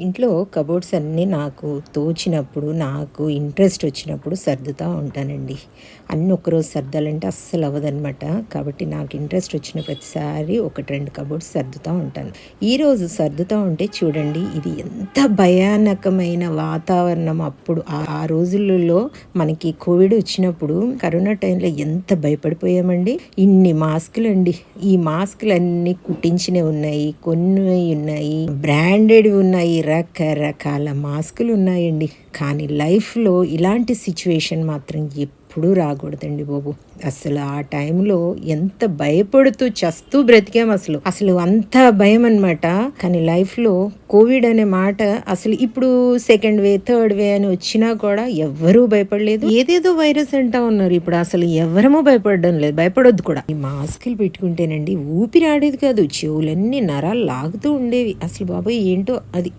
ఇంట్లో కబోర్డ్స్ అన్నీ నాకు తోచినప్పుడు, నాకు ఇంట్రెస్ట్ వచ్చినప్పుడు సర్దుతా ఉంటానండి. అన్నీ ఒక్కరోజు సర్దాలంటే అస్సలు అవ్వదనమాట. కాబట్టి నాకు ఇంట్రెస్ట్ వచ్చిన ప్రతిసారి 1, 2 కబోర్డ్స్ సర్దుతా ఉంటాను. ఈరోజు సర్దుతా ఉంటే చూడండి, ఇది ఎంత భయానకమైన వాతావరణం అప్పుడు ఆ రోజులలో మనకి కోవిడ్ వచ్చినప్పుడు కరోనా టైంలో ఎంత భయపడిపోయామండి. ఇన్ని మాస్కులండి. ఈ మాస్కులన్నీ కుట్టించినవి ఉన్నాయి, కొన్నవి ఉన్నాయి, బ్రాండెడ్వి ఉన్నాయి, రకరకాల మాస్కులు ఉన్నాయండి. కానీ లైఫ్లో ఇలాంటి సిచ్యువేషన్ మాత్రం ఎప్పుడూ రాకూడదండి బాబు. అసలు ఆ టైంలో ఎంత భయపడుతూ చస్తూ బ్రతికాం. అసలు అంత భయం అనమాట. కానీ లైఫ్లో కోవిడ్ అనే మాట అసలు ఇప్పుడు సెకండ్ వే, థర్డ్ వే అని వచ్చినా కూడా ఎవ్వరూ భయపడలేదు. ఏదేదో వైరస్ అంటా ఉన్నారు. ఇప్పుడు అసలు ఎవరమూ భయపడడం లేదు, భయపడొద్దు కూడా. ఈ మాస్కులు పెట్టుకుంటేనండి ఊపిరి ఆడేది కాదు, చెవులన్నీ నరాలు లాగుతూ ఉండేవి. అసలు బాబాయ్ ఏంటో అది.